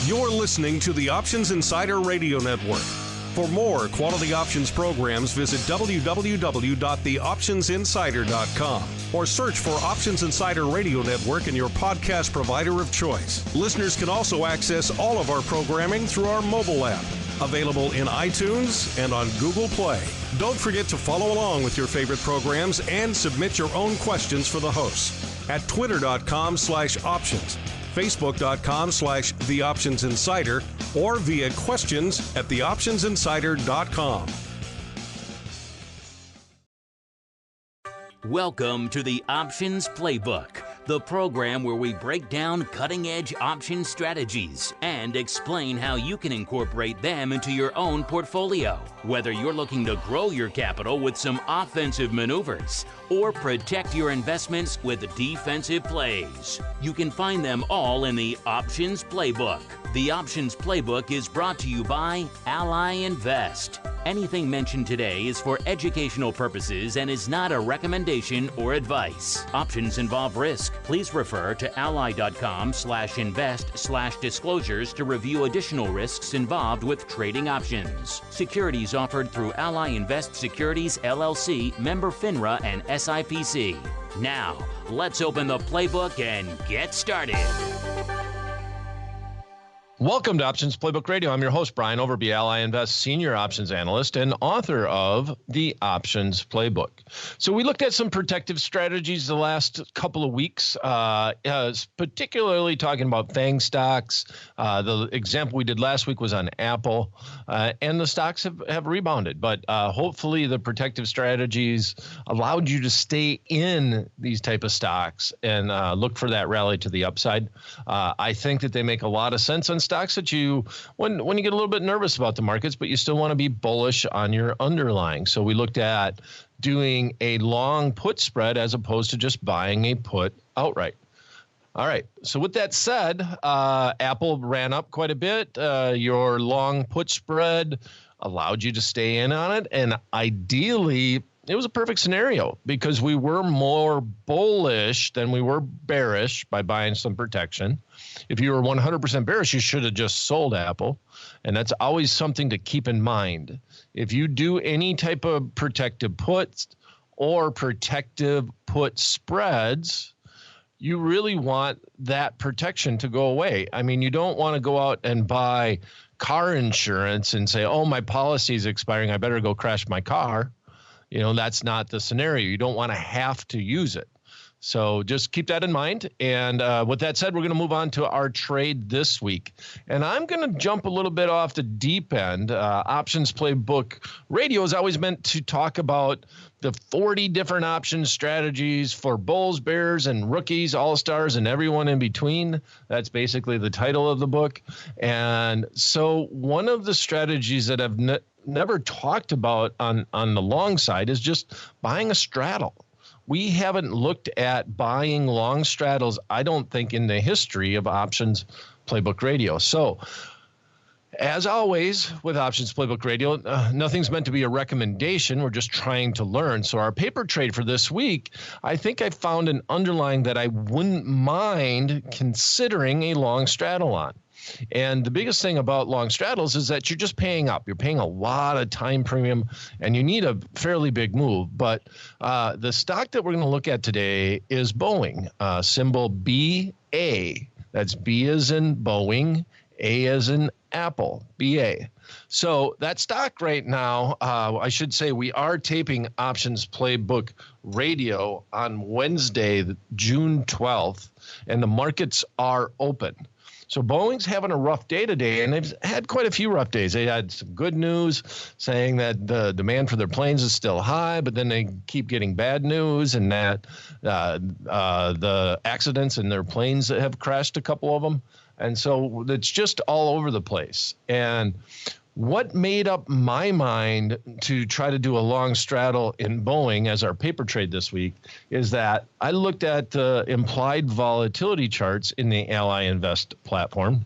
You're listening to the Options Insider Radio Network. For more quality options programs, visit www.theoptionsinsider.com or search for Options Insider Radio Network in your podcast provider of choice. Listeners can also access all of our programming through our mobile app, available in iTunes and on Google Play. Don't forget to follow along with your favorite programs and submit your own questions for the hosts at twitter.com/options. Facebook.com/TheOptionsInsider or via questions at theoptionsinsider.com. Welcome to the Options Playbook, the program where we break down cutting-edge option strategies and explain how you can incorporate them into your own portfolio. Whether you're looking to grow your capital with some offensive maneuvers or protect your investments with defensive plays, you can find them all in the Options Playbook. The Options Playbook is brought to you by Ally Invest. Anything mentioned today is for educational purposes and is not a recommendation or advice. Options involve risk. Please refer to ally.com/invest/disclosures to review additional risks involved with trading options. Securities offered through Ally Invest Securities LLC, member FINRA and SIPC. Now, let's open the playbook and get started. Welcome to Options Playbook Radio. I'm your host, Brian Overby, Ally Invest Senior Options Analyst and author of the Options Playbook. So we looked at some protective strategies the last couple of weeks, particularly talking about FANG stocks. The example we did last week was on Apple, and the stocks have rebounded. But hopefully the protective strategies allowed you to stay in these type of stocks and look for that rally to the upside. I think that they make a lot of sense on stocks that when you get a little bit nervous about the markets, but you still want to be bullish on your underlying. So we looked at doing a long put spread as opposed to just buying a put outright. All right. So with that said, Apple ran up quite a bit. Your long put spread allowed you to stay in on it. And ideally, it was a perfect scenario because we were more bullish than we were bearish by buying some protection. If you were 100% bearish, you should have just sold Apple. And that's always something to keep in mind. If you do any type of protective puts or protective put spreads, you really want that protection to go away. I mean, you don't want to go out and buy car insurance and say, oh, my policy is expiring, I better go crash my car. You know, that's not the scenario. You don't want to have to use it. So just keep that in mind. And with that said, we're going to move on to our trade this week. And I'm going to jump a little bit off the deep end. Options Playbook Radio is always meant to talk about the 40 different option strategies for bulls, bears, and rookies, all-stars, and everyone in between. That's basically the title of the book. And so one of the strategies that I've never talked about on the long side is just buying a straddle. We haven't looked at buying long straddles, I don't think, in the history of Options Playbook Radio. So, as always with Options Playbook Radio, nothing's meant to be a recommendation. We're just trying to learn. So our paper trade for this week, I think I found an underlying that I wouldn't mind considering a long straddle on. And the biggest thing about long straddles is that you're just paying up. You're paying a lot of time premium, and you need a fairly big move. But the stock that we're going to look at today is Boeing, symbol BA. That's B as in Boeing, A as in Apple, BA. So that stock right now, I should say we are taping Options Playbook Radio on Wednesday, June 12th, and the markets are open. So Boeing's having a rough day today, and they've had quite a few rough days. They had some good news saying that the demand for their planes is still high, but then they keep getting bad news and that the accidents in their planes that have crashed, a couple of them. And so it's just all over the place. And what made up my mind to try to do a long straddle in Boeing as our paper trade this week is that I looked at the implied volatility charts in the Ally Invest platform.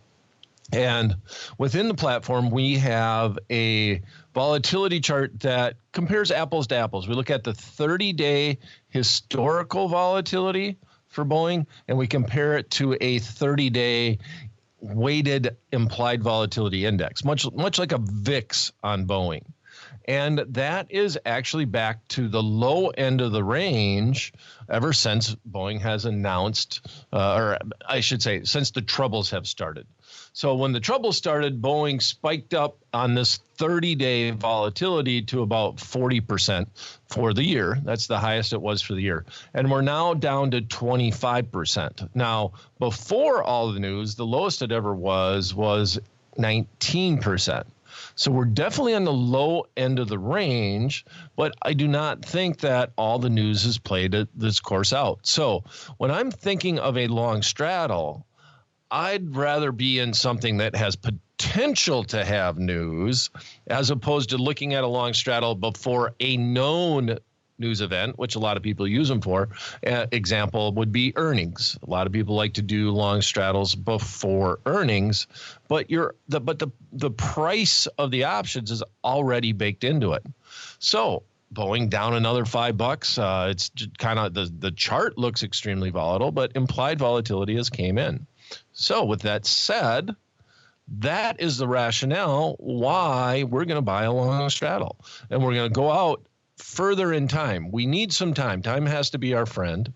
And within the platform, we have a volatility chart that compares apples to apples. We look at the 30-day historical volatility for Boeing, and we compare it to a 30-day weighted implied volatility index, much like a VIX on Boeing. And that is actually back to the low end of the range ever since Boeing has announced, or I should say, since the troubles have started. So when the troubles started, Boeing spiked up on this 30-day volatility to about 40% for the year. That's the highest it was for the year. And we're now down to 25%. Now, before all the news, the lowest it ever was 19%. So we're definitely on the low end of the range, but I do not think that all the news has played this course out. So when I'm thinking of a long straddle, I'd rather be in something that has potential to have news as opposed to looking at a long straddle before a known news event, which a lot of people use them for. Example would be earnings. A lot of people like to do long straddles before earnings, but the price of the options is already baked into it. So Boeing down another $5. It's kind of the chart looks extremely volatile, but implied volatility has came in. So with that said, that is the rationale why we're going to buy a long straddle, and we're going to go out further in time. We need some time. Time has to be our friend.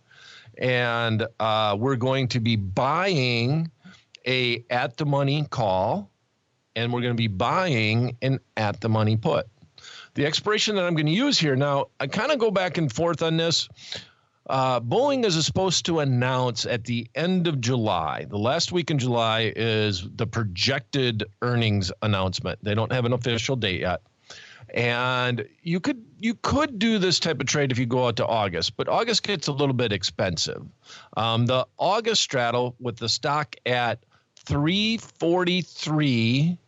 And we're going to be buying a at the money call, and we're going to be buying an at the money put. The expiration that I'm going to use here, now I kind of go back and forth on this. Boeing is supposed to announce at the end of July. The last week in July is the projected earnings announcement. They don't have an official date yet. And you could do this type of trade if you go out to August, but August gets a little bit expensive. The August straddle with the stock at 343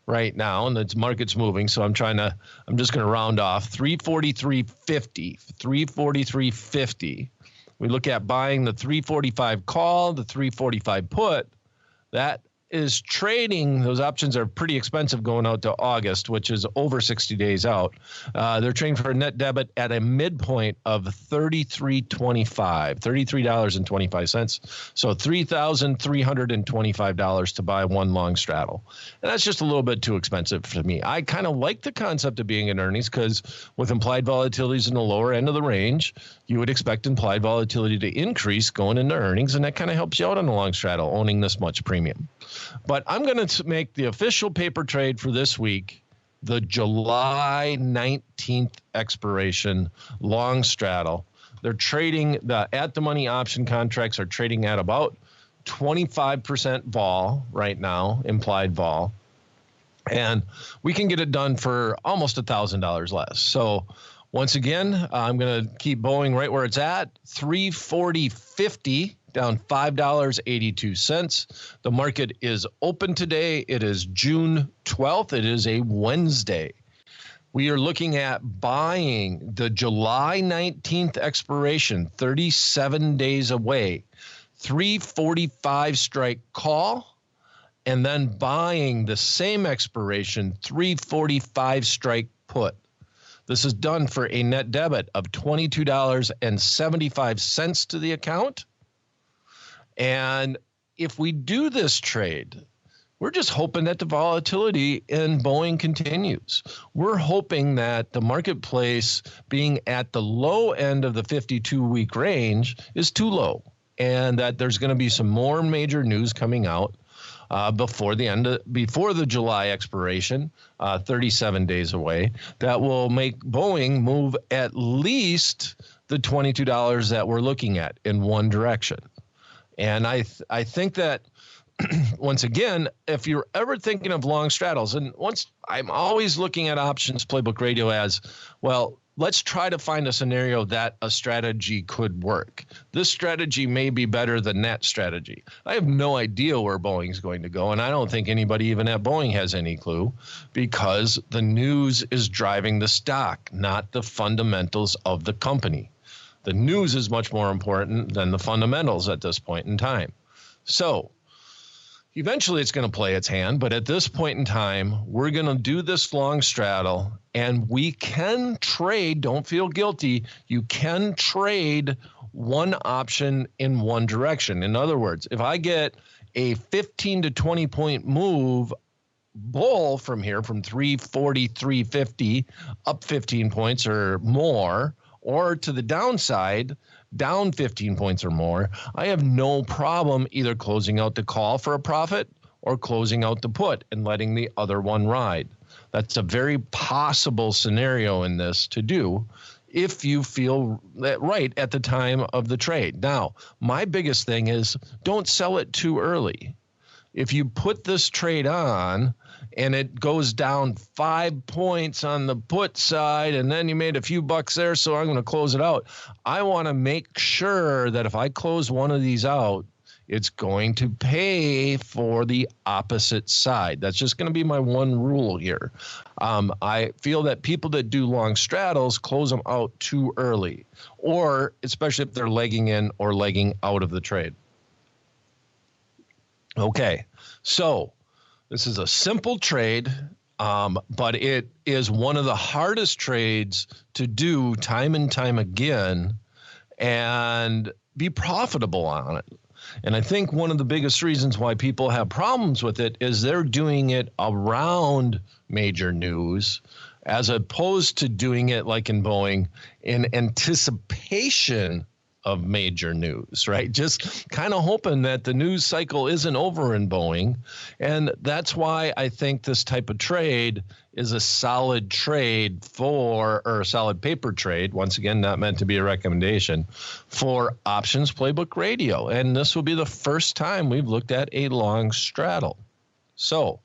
right now, and the market's moving, so I'm just going to round off 343.50. We look at buying the 345 call, the 345 put. That is trading. Those options are pretty expensive going out to August, which is over 60 days out. They're trading for a net debit at a midpoint of $33.25. So $3,325 to buy one long straddle. And that's just a little bit too expensive for me. I kind of like the concept of being in earnings because with implied volatilities in the lower end of the range, you would expect implied volatility to increase going into earnings, and that kind of helps you out on the long straddle, owning this much premium. But I'm going to make the official paper trade for this week, the July 19th expiration long straddle. They're trading, the at the money option contracts are trading at about 25% vol right now, implied vol. And we can get it done for almost $1,000 less. So once again, I'm going to keep Boeing right where it's at, 340.50. Down $5.82. The market is open today. It is June 12th. It is a Wednesday. We are looking at buying the July 19th expiration, 37 days away, 345 strike call, and then buying the same expiration, 345 strike put. This is done for a net debit of $22.75 to the account. And if we do this trade, we're just hoping that the volatility in Boeing continues. We're hoping that the marketplace being at the low end of the 52-week range is too low, and that there's going to be some more major news coming out before the July expiration, 37 days away, that will make Boeing move at least the $22 that we're looking at in one direction. And I think that, once again, if you're ever thinking of long straddles, and I'm always looking at Options Playbook Radio as, well, let's try to find a scenario that a strategy could work. This strategy may be better than that strategy. I have no idea where Boeing's going to go, and I don't think anybody even at Boeing has any clue, because the news is driving the stock, not the fundamentals of the company. The news is much more important than the fundamentals at this point in time. So eventually it's going to play its hand, but at this point in time, we're going to do this long straddle, and we can trade. Don't feel guilty. You can trade one option in one direction. In other words, if I get a 15 to 20 point move bull from here, from 340, 350 up 15 points or more, or to the downside, down 15 points or more, I have no problem either closing out the call for a profit or closing out the put and letting the other one ride. That's a very possible scenario in this to do if you feel that right at the time of the trade. Now, my biggest thing is don't sell it too early. If you put this trade on and it goes down 5 points on the put side and then you made a few bucks there, so I'm going to close it out, I want to make sure that if I close one of these out, it's going to pay for the opposite side. That's just going to be my one rule here. I feel that people that do long straddles close them out too early, or especially if they're legging in or legging out of the trade. Okay, so this is a simple trade, but it is one of the hardest trades to do time and time again and be profitable on it. And I think one of the biggest reasons why people have problems with it is they're doing it around major news as opposed to doing it like in Boeing in anticipation of major news, right? Just kind of hoping that the news cycle isn't over in Boeing. And that's why I think this type of trade is a solid trade or a solid paper trade. Once again, not meant to be a recommendation for Options Playbook Radio. And this will be the first time we've looked at a long straddle. So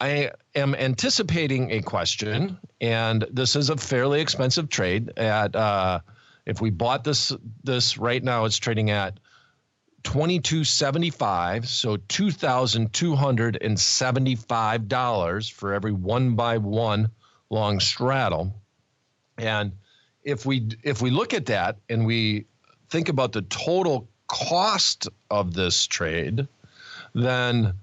I am anticipating a question, and this is a fairly expensive trade at, if we bought this right now, it's trading at $22.75, so $2,275 for every 1x1 long straddle. And if we look at that and we think about the total cost of this trade, then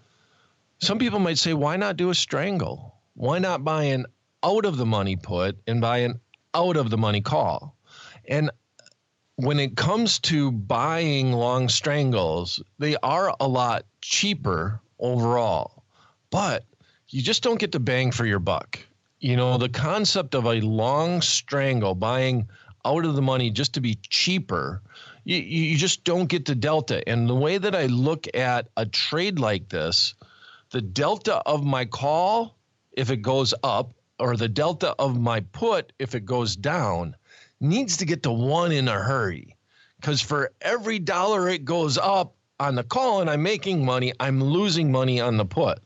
some people might say, why not do a strangle? Why not buy an out of the money put and buy an out of the money call? And when it comes to buying long strangles, they are a lot cheaper overall, but you just don't get the bang for your buck. You know, the concept of a long strangle, buying out of the money just to be cheaper, you just don't get the delta. And the way that I look at a trade like this, the delta of my call, if it goes up, or the delta of my put, if it goes down, needs to get to one in a hurry, because for every dollar it goes up on the call and I'm making money, I'm losing money on the put.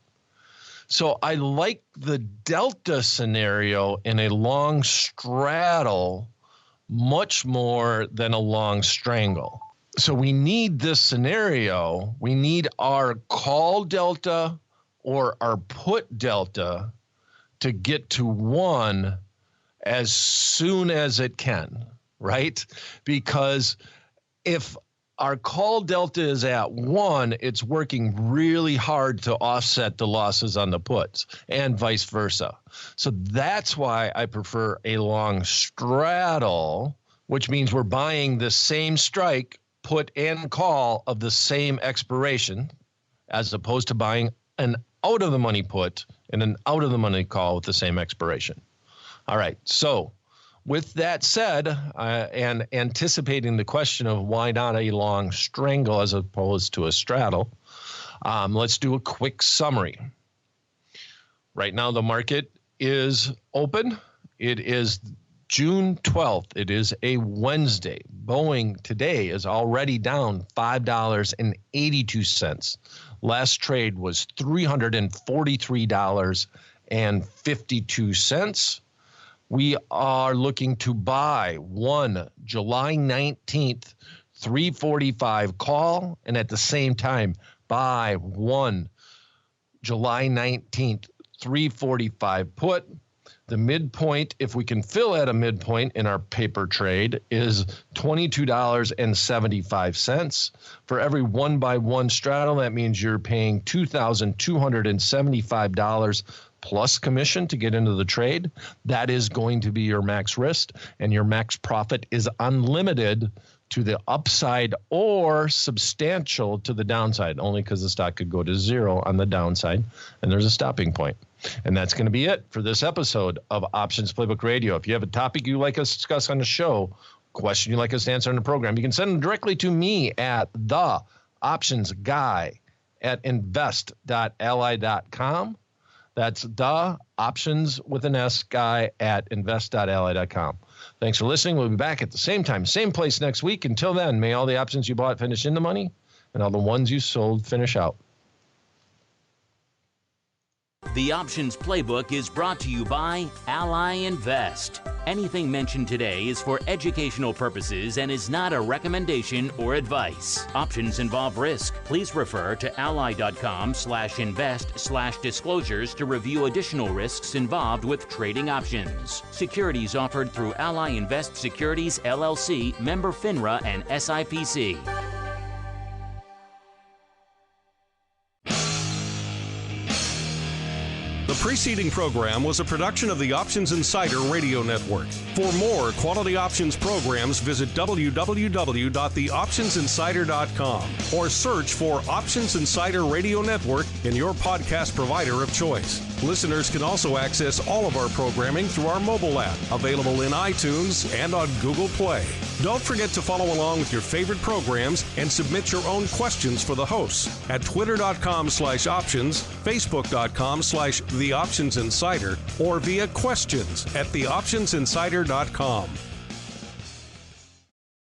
So I like the delta scenario in a long straddle much more than a long strangle. So we need this scenario. We need our call delta or our put delta to get to one as soon as it can, right? Because if our call delta is at 1, it's working really hard to offset the losses on the puts and vice versa. So that's why I prefer a long straddle, which means we're buying the same strike, put and call of the same expiration, as opposed to buying an out of the money put and an out of the money call with the same expiration. All right, so with that said, and anticipating the question of why not a long strangle as opposed to a straddle, let's do a quick summary. Right now, the market is open. It is June 12th. It is a Wednesday. Boeing today is already down $5.82. Last trade was $343.52. We are looking to buy one July 19th, 345 call, and at the same time, buy one July 19th, 345 put. The midpoint, if we can fill at a midpoint in our paper trade, is $22.75. For every 1x1 straddle, that means you're paying $2,275 plus commission to get into the trade. That is going to be your max risk, and your max profit is unlimited to the upside or substantial to the downside, only because the stock could go to zero on the downside, and there's a stopping point. And that's going to be it for this episode of Options Playbook Radio. If you have a topic you'd like us to discuss on the show, question you'd like us to answer on the program, you can send them directly to me at theoptionsguy@invest.ally.com. That's the options with an S guy at invest.ally.com. Thanks for listening. We'll be back at the same time, same place next week. Until then, may all the options you bought finish in the money and all the ones you sold finish out. The Options Playbook is brought to you by Ally Invest. Anything mentioned today is for educational purposes and is not a recommendation or advice. Options involve risk. Please refer to ally.com/invest/disclosures to review additional risks involved with trading options. Securities offered through Ally Invest Securities, LLC, member FINRA and SIPC. The preceding program was a production of the Options Insider Radio Network. For more quality options programs, visit www.theoptionsinsider.com or search for Options Insider Radio Network in your podcast provider of choice. Listeners can also access all of our programming through our mobile app, available in iTunes and on Google Play. Don't forget to follow along with your favorite programs and submit your own questions for the hosts at twitter.com/options, facebook.com/theoptionsinsider, or via questions@theoptionsinsider.com.